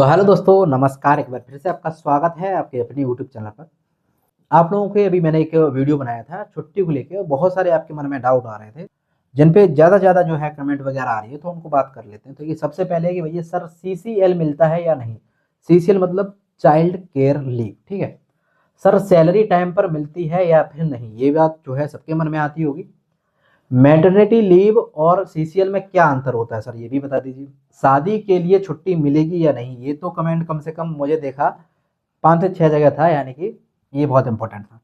तो हेलो दोस्तों, नमस्कार। एक बार फिर से आपका स्वागत है आपके अपने यूट्यूब चैनल पर। आप लोगों के अभी मैंने एक वीडियो बनाया था छुट्टी को लेके, बहुत सारे आपके मन में डाउट आ रहे थे जिन पे ज़्यादा जो है कमेंट वगैरह आ रही है, तो उनको बात कर लेते हैं। तो ये सबसे पहले है कि भैया सर सीसीएल मिलता है या नहीं। सीसीएल मतलब चाइल्ड केयर लीव, ठीक है। सर सैलरी टाइम पर मिलती है या फिर नहीं, ये बात जो है सबके मन में आती होगी। मैटरनिटी लीव और सीसीएल में क्या अंतर होता है सर, ये भी बता दीजिए। शादी के लिए छुट्टी मिलेगी या नहीं, ये तो कमेंट कम से कम मुझे देखा 5 से 6 जगह था, यानी कि ये बहुत इंपॉर्टेंट था।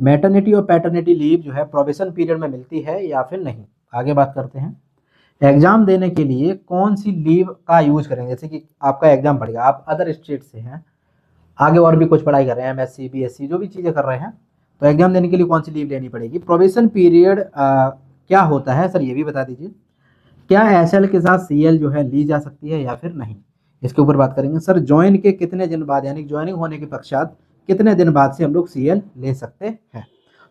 मैटरनिटी और पैटर्निटी लीव जो है प्रोबेशन पीरियड में मिलती है या फिर नहीं। आगे बात करते हैं। एग्जाम देने के लिए कौन सी लीव का यूज करेंगे, जैसे कि आपका एग्जाम पड़ेगा, आप अदर स्टेट से हैं, आगे और भी कुछ पढ़ाई कर रहे हैं, एमएससी बीएससी जो भी चीज़ें कर रहे हैं, तो एग्जाम देने के लिए कौन सी लीव लेनी पड़ेगी। प्रोबेशन पीरियड क्या होता है सर, ये भी बता दीजिए। क्या एसएल के साथ सीएल जो है ली जा सकती है या फिर नहीं, इसके ऊपर बात करेंगे। सर ज्वाइन के कितने दिन बाद, यानी ज्वाइनिंग होने के पश्चात कितने दिन बाद से हम लोग सीएल ले सकते हैं,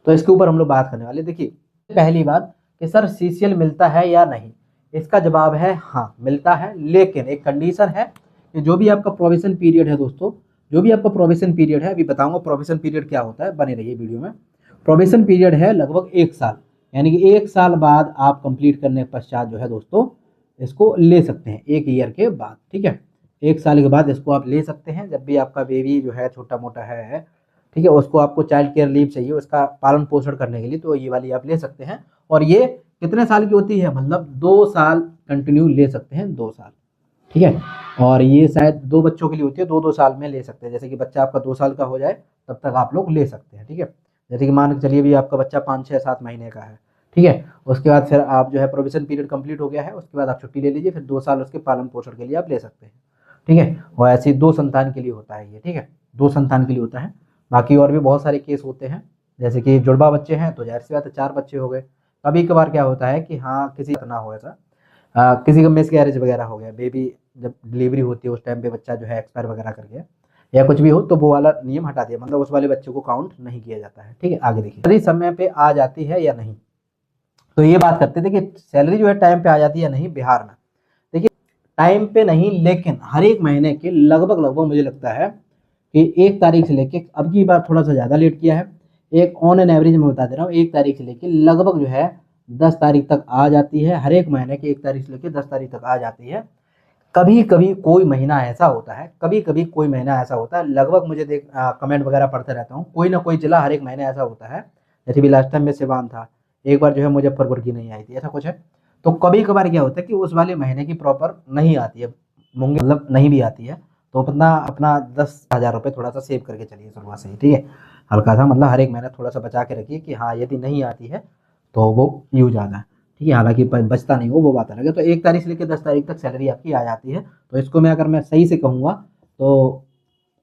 तो इसके ऊपर हम लोग बात करने वाले। देखिए पहली बात कि सर सीसीएल मिलता है या नहीं, इसका जवाब है हाँ मिलता है, लेकिन एक कंडीशन है कि जो भी आपका प्रोबेशन पीरियड है दोस्तों, जो भी आपका प्रोबेशन पीरियड है, अभी बताऊंगा प्रोबेशन पीरियड क्या होता है, बने रहिए वीडियो में। प्रोबेशन पीरियड है लगभग 1 साल, यानी कि 1 साल बाद आप कंप्लीट करने के पश्चात जो है दोस्तों इसको ले सकते हैं, 1 ईयर के बाद, ठीक है। 1 साल के बाद इसको आप ले सकते हैं, जब भी आपका बेबी जो है छोटा मोटा है, ठीक है, उसको आपको चाइल्ड केयर लीव चाहिए उसका पालन पोषण करने के लिए, तो ये वाली आप ले सकते हैं। और ये कितने साल की होती है, मतलब 2 साल कंटिन्यू ले सकते हैं, 2 साल, ठीक है। और ये शायद 2 बच्चों के लिए होती है, 2-2 साल में ले सकते हैं, जैसे कि बच्चा आपका 2 साल का हो जाए तब तक आप लोग ले सकते हैं, ठीक है। जैसे कि मान के चलिए भी आपका बच्चा 5-6-7 महीने का है, ठीक है, उसके बाद फिर आप जो है प्रोविजन पीरियड कंप्लीट हो गया है, उसके बाद आप छुट्टी ले लीजिए, फिर 2 साल उसके पालन पोषण के लिए आप ले सकते हैं, ठीक है। और ऐसे 2 संतान के लिए होता है ये, ठीक है, 2 संतान के लिए होता है। बाकी और भी बहुत सारे केस होते हैं, जैसे कि जुड़वा बच्चे हैं तो जाहिर सी बात है 4 बच्चे हो गए। कभी कभार क्या होता है कि हाँ किसी का ना हो ऐसा, किसी का मिस कैरेज वगैरह हो गया, बेबी जब डिलीवरी होती है उस टाइम पे बच्चा जो है एक्सपायर वगैरह कर गया या कुछ भी हो, तो वो वाला नियम हटा दिया, मतलब उस वाले बच्चे को काउंट नहीं किया जाता है, ठीक है। आगे देखिए, सैलरी समय पे आ जाती है या नहीं, तो ये बात करते थे कि सैलरी जो है टाइम पे आ जाती है या नहीं बिहार में। देखिए टाइम पे नहीं, लेकिन हर एक महीने के लगभग लगभग मुझे लगता है कि 1 तारीख से लेके, अब की बार थोड़ा सा ज़्यादा लेट किया है, एक ऑन एन एवरेज मैं बता दे रहा हूँ, 1 तारीख से लेके लगभग जो है 10 तारीख तक आ जाती है, हर एक महीने की 1 तारीख से लेके 10 तारीख तक आ जाती है। कभी कभी कोई महीना ऐसा होता है, कभी कभी कोई महीना ऐसा होता है, लगभग मुझे कमेंट वगैरह पढ़ते रहता हूँ, कोई ना कोई जिला हर एक महीने ऐसा होता है, जैसे भी लास्ट टाइम में सिवान था, एक बार जो है मुजफ्फरपुर की नहीं आई थी, ऐसा कुछ है। तो कभी कभार क्या होता है कि उस वाले महीने की प्रॉपर नहीं आती है, मूंगी मतलब नहीं भी आती है, तो अपना अपना 10,000 रुपये थोड़ा सा सेव करके चलिए शुरुआत से ही, ठीक है। हल्का सा मतलब हर एक महीना थोड़ा सा बचा के रखिए कि हाँ यदि नहीं आती है तो वो यूज आ जाए, ठीक है। हालांकि बचता नहीं हो वो बात अलग है। तो 1 तारीख से लेकर 10 तारीख तक सैलरी आपकी आ जाती है, तो इसको मैं अगर मैं सही से कहूँगा तो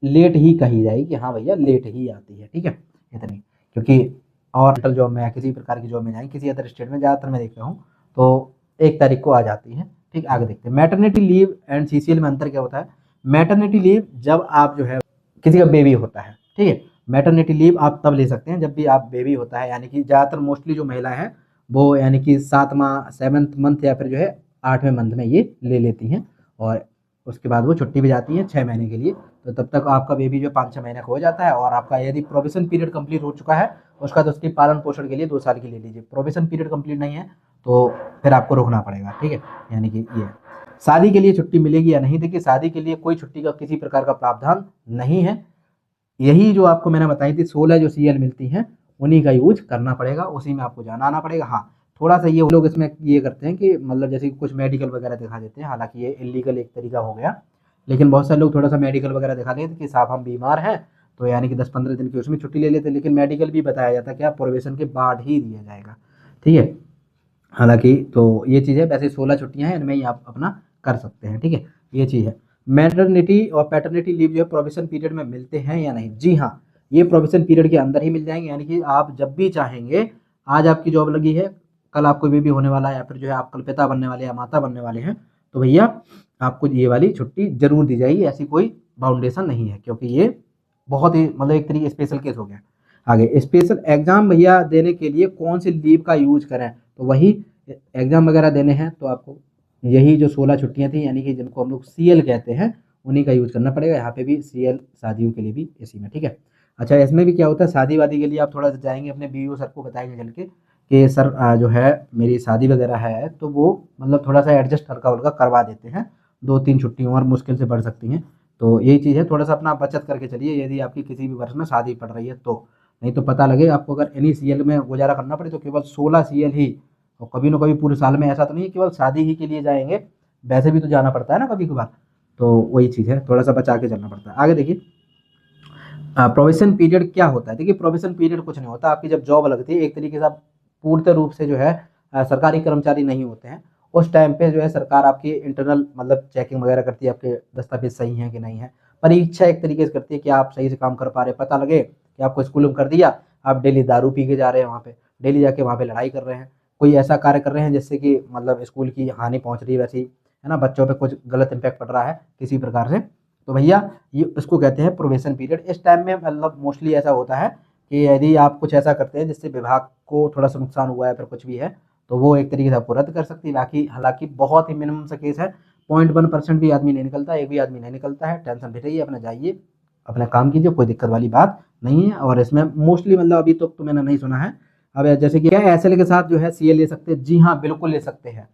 लेट ही कही जाएगी कि हाँ भैया लेट ही आती है, ठीक है, इतनी। क्योंकि और सेंट्रल जॉब में या किसी प्रकार की जॉब में जाएंगे, किसी अदर स्टेट में ज़्यादातर मैं देखता हूँ तो 1 तारीख को आ जाती है, ठीक। आगे देखते हैं मैटरनिटी लीव एंड सीसीएल में अंतर क्या होता है। मैटरनिटी लीव जब आप जो है किसी का बेबी होता है, ठीक है, मैटरनिटी लीव आप तब ले सकते हैं जब भी आप बेबी होता है, यानी कि ज़्यादातर मोस्टली जो महिला है वो यानी कि 7वां 7th मंथ या फिर जो है 8वें मंथ में ये ले लेती हैं, और उसके बाद वो छुट्टी भी जाती है 6 महीने के लिए। तो तब तक आपका बेबी जो 5-6 महीने का हो जाता है, और आपका यदि प्रोबेशन पीरियड कंप्लीट हो चुका है उसका तो उसकी पालन पोषण के लिए 2 साल की ले लीजिए। प्रोबेशन पीरियड कंप्लीट नहीं है तो फिर आपको रुकना पड़ेगा, ठीक है। यानी कि ये शादी के लिए छुट्टी मिलेगी या नहीं, देखिए शादी के लिए कोई छुट्टी का किसी प्रकार का प्रावधान नहीं है, यही जो आपको मैंने बताई थी 16 जो सीएल मिलती हैं उन्हीं का यूज करना पड़ेगा, उसी में आपको जाना आना पड़ेगा। हाँ थोड़ा सा ये लोग इसमें ये करते हैं कि मतलब जैसे कि कुछ मेडिकल वगैरह दिखा देते हैं, हालांकि ये इलीगल एक तरीका हो गया, लेकिन बहुत सारे लोग थोड़ा सा मेडिकल वगैरह दिखा देते हैं कि साहब हम बीमार हैं, तो यानी कि 10-15 दिन की उसमें छुट्टी ले लेते हैं, लेकिन मेडिकल भी बताया जाता है कि आप प्रोबेशन के बाद ही दिया जाएगा, ठीक है। हालांकि तो ये चीज़ है, वैसे 16 छुट्टियां हैं, इनमें ही आप अपना कर सकते हैं, ठीक है, ये चीज़ है। मैटरनिटी और पैटर्निटी लीव जो है प्रोविजन पीरियड में मिलते हैं या नहीं, जी हाँ, ये प्रोविजन पीरियड के अंदर ही मिल जाएंगे, यानी कि आप जब भी चाहेंगे, आज आपकी जॉब लगी है, कल आपको बेबी होने वाला है, या फिर जो है आप कल पिता बनने वाले या माता बनने वाले हैं, तो भैया आपको ये वाली छुट्टी जरूर दी जाएगी, ऐसी कोई बाउंडेशन नहीं है, क्योंकि ये बहुत ही मतलब एक तरीके स्पेशल केस हो गया। आगे स्पेशल एग्जाम भैया देने के लिए कौन सी लीव का यूज करें, तो वही एग्जाम वगैरह देने हैं तो आपको यही जो 16 छुट्टियां थी, यानी कि जिनको हम लोग सीएल कहते हैं, उन्हीं का यूज़ करना पड़ेगा। यहाँ पे भी सीएल शादियों के लिए भी इसी में, ठीक है। अच्छा, इसमें भी क्या होता है, शादी वादी के लिए आप थोड़ा सा जाएंगे अपने बीईओ सर को बताएंगे चल के कि सर जो है मेरी शादी वगैरह है, तो वो मतलब थोड़ा सा एडजस्ट हल्का उल्का करवा देते हैं, 2-3 छुट्टियाँ और मुश्किल से बढ़ सकती हैं। तो यही चीज़ है, थोड़ा सा अपना बचत करके चलिए यदि आपकी किसी भी वर्ष में शादी पड़ रही है तो। नहीं तो पता लगे आपको अगर इन्हीं सीएल में गुजारा करना पड़े तो केवल 16 सीएल ही, और कभी ना कभी पूरे साल में ऐसा तो नहीं है केवल शादी ही के लिए जाएंगे, वैसे भी तो जाना पड़ता है ना कभी कभार। तो वही चीज़ है, थोड़ा सा बचा के चलना पड़ता है। आगे देखिए, प्रोबेशन पीरियड क्या होता है। देखिए प्रोबेशन पीरियड कुछ नहीं होता, आपकी जब जॉब लगती है एक तरीके से आप पूर्ण रूप से जो है सरकारी कर्मचारी नहीं होते हैं। उस टाइम पे जो है सरकार आपकी इंटरनल मतलब चेकिंग वगैरह करती है, आपके दस्तावेज सही हैं कि नहीं है। परीक्षा एक तरीके से करती है कि आप सही से काम कर पा रहे हैं। पता लगे कि आपको स्कूल में कर दिया, आप डेली दारू पी के जा रहे हैं वहाँ पे, डेली जाके वहाँ पे लड़ाई कर रहे हैं, कोई ऐसा कार्य कर रहे हैं जिससे कि मतलब स्कूल की हानि पहुँच रही है वैसे ही, है ना, बच्चों पे कुछ गलत इम्पैक्ट पड़ रहा है किसी प्रकार से, तो भैया ये इसको कहते हैं प्रोबेशन पीरियड। इस टाइम में मतलब मोस्टली ऐसा होता है कि यदि आप कुछ ऐसा करते हैं जिससे विभाग को थोड़ा सा नुकसान हुआ है, फिर कुछ भी है, तो वो एक तरीके से आपको रद्द कर सकती है। बाकी हालांकि बहुत ही मिनिमम सा केस है, 0.1% भी आदमी नहीं निकलता, एक भी आदमी नहीं निकलता है। टेंशन भी रहिए, अपना जाइए अपना काम कीजिए, कोई दिक्कत वाली बात नहीं है। और इसमें मोस्टली मतलब अभी तक तो मैंने नहीं सुना है। अब जैसे कि क्या एसएल के साथ जो है सीए ले सकते हैं, जी हाँ बिल्कुल ले सकते हैं।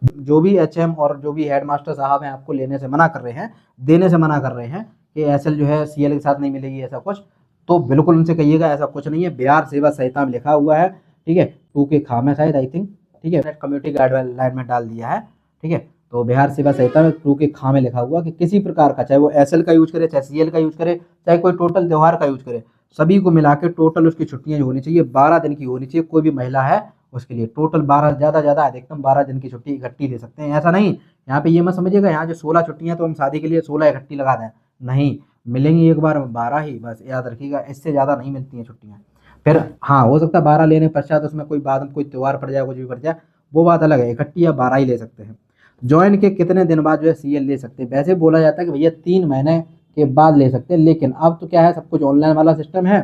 जो भी एचएम और जो भी हेडमास्टर साहब हैं आपको लेने से मना कर रहे हैं, देने से मना कर रहे हैं कि एसएल जो है सीएल के साथ नहीं मिलेगी ऐसा कुछ, तो बिल्कुल उनसे कहिएगा ऐसा कुछ नहीं है। बिहार सेवा संहिता में लिखा हुआ है, ठीक है, 2 के खा में शायद आई थिंक, ठीक है, कम्युनिटी गाइडलाइन में डाल दिया है, ठीक है। तो बिहार सेवा संहिता में 2 के खा में लिखा हुआ कि किसी प्रकार का, चाहे वो एसएल का यूज करे, चाहे सीएल का यूज करे, चाहे कोई टोटल त्योहार का यूज करे, सभी को मिला के टोटल उसकी छुट्टियां जो होनी चाहिए 12 दिन की होनी चाहिए। कोई भी महिला है उसके लिए टोटल 12, ज़्यादा अधिकतम 12 दिन की छुट्टी इकट्ठी ले सकते हैं। ऐसा नहीं यहाँ पे ये मत समझिएगा यहाँ जो 16 छुट्टियां तो हम शादी के लिए 16 इकट्ठी लगा दें, नहीं, मिलेंगी एक बार 12 ही, बस याद रखिएगा, इससे ज़्यादा नहीं मिलती हैं छुट्टियाँ। फिर हाँ हो सकता है 12 लेने पश्चात उसमें कोई बाद में कोई त्यौहार पड़ जाए, कुछ भी पड़ जाए, वो बात अलग है, इकट्ठी या 12 ही ले सकते हैं। ज्वाइन के कितने दिन बाद जो है सीएल ले सकते हैं, वैसे बोला जाता है कि भैया 3 महीने के बाद ले सकते हैं, लेकिन अब तो क्या है सब कुछ ऑनलाइन वाला सिस्टम है,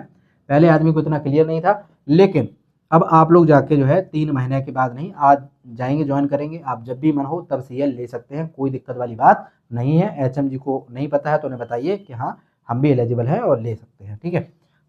पहले आदमी को इतना क्लियर नहीं था, लेकिन अब आप लोग जाके जो है 3 महीने के बाद नहीं, आज जाएंगे ज्वाइन करेंगे, आप जब भी मन हो तब सीएल ले सकते हैं, कोई दिक्कत वाली बात नहीं है। एचएम जी को नहीं पता है तो उन्हें बताइए कि हाँ हम भी एलिजिबल है और ले सकते हैं, ठीक है।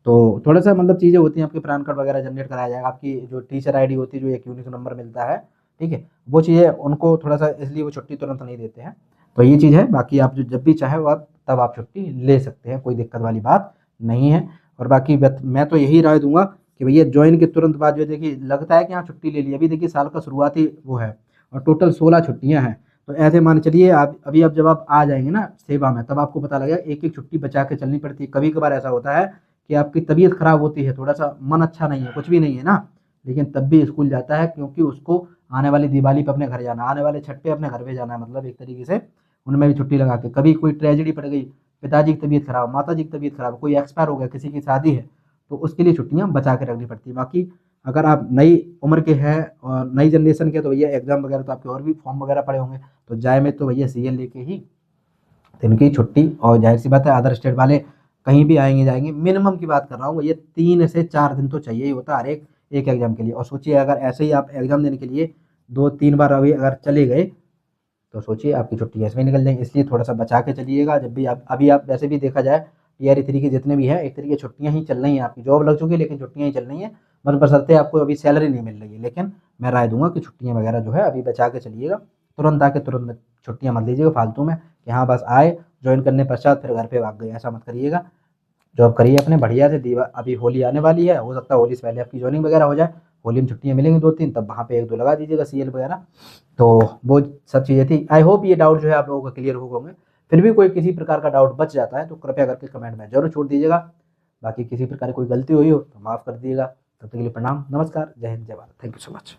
तो थोड़ा सा मतलब चीज़ें होती हैं, आपके पैन कार्ड वगैरह जनरेट कराया जाएगा, आपकी जो टीचर आईडी होती है जो एक यूनिक नंबर मिलता है, ठीक है, वो चीज़ें उनको थोड़ा सा, इसलिए वो छुट्टी तुरंत नहीं देते हैं। तो ये चीज़ है, बाकी आप जो जब भी चाहे वो तब आप छुट्टी ले सकते हैं, कोई दिक्कत वाली बात नहीं है। और बाकी मैं तो यही राय दूंगा कि भैया ज्वाइन के तुरंत बाद जो देखिए लगता है कि हाँ छुट्टी ले ली, अभी देखिए साल का शुरुआती वो है और टोटल 16 छुट्टियां हैं, तो ऐसे मान चलिए आप अभी अब जब आप आ जाएंगे ना सेवा में तब आपको पता लगेगा एक एक छुट्टी बचा के चलनी पड़ती है। कभी कभार ऐसा होता है कि आपकी तबीयत खराब होती है, थोड़ा सा मन अच्छा नहीं है, कुछ भी नहीं है ना, लेकिन तब भी स्कूल जाता है क्योंकि उसको आने वाली दिवाली पे अपने घर जाना, आने वाले छठ पे अपने घर पे जाना है, मतलब एक तरीके से उनमें भी छुट्टी लगा के। कभी कोई ट्रेजेडी पड़ गई, पिताजी की तबीयत खराब, माता जी की तबीयत खराब, कोई एक्सपायर हो गया, किसी की शादी है, तो उसके लिए छुट्टियां बचा के रखनी पड़ती है। बाकी अगर आप नई उम्र के हैं और नई जनरेशन के तो भैया एग्जाम वगैरह तो आपके और भी फॉर्म वगैरह पड़े होंगे, तो जाए में तो भैया सीएल लेके ही दिन की छुट्टी। और जाहिर सी बात है अदर स्टेट वाले कहीं भी आएंगे जाएंगे, मिनिमम की बात कर रहा हूँ, ये 3 से 4 दिन तो चाहिए ही होता है हर एक एग्जाम के लिए। और सोचिए अगर ऐसे ही आप एग्जाम देने के लिए 2-3 बार अभी अगर चले गए तो सोचिए आपकी छुट्टी ऐसे ही निकल जाएगी। इसलिए थोड़ा सा बचा के चलिएगा जब भी आप, अभी आप वैसे भी देखा जाए टीआर 3 के जितने भी हैं एक तरीके छुट्टियां ही चल रही हैं, आपकी जॉब लग चुकी है लेकिन छुट्टियां ही चल रही हैं, मतलब बशर्ते आपको अभी सैलरी नहीं मिल रही है। लेकिन मैं राय दूंगा कि छुट्टियां वगैरह जो है अभी बचा के चलिएगा, तुरंत आके तुरंत छुट्टियां मत लीजिएगा फालतू में कि हाँ बस आए ज्वाइन करने पश्चात फिर घर पे भाग गए, ऐसा मत करिएगा। जॉब करिए अपने बढ़िया से, दीवा अभी होली आने वाली है, हो सकता है होली से पहले आपकी ज्वाइनिंग वगैरह हो जाए, होली में छुट्टियां मिलेंगी 2-3, तब वहाँ पे 1-2 लगा दीजिएगा सीएल वगैरह। तो वो सब चीज़ें थी। आई होप ये डाउट जो है आप लोगों का क्लियर हो होंगे। फिर भी कोई किसी प्रकार का डाउट बच जाता है तो कृपया करके कमेंट में जरूर छोड़ दीजिएगा। बाकी किसी प्रकार की कोई गलती हुई हो तो माफ़ कर दीजिएगा। तब तक के लिए प्रणाम, नमस्कार, जय हिंद, जय Bharat, thank you so much.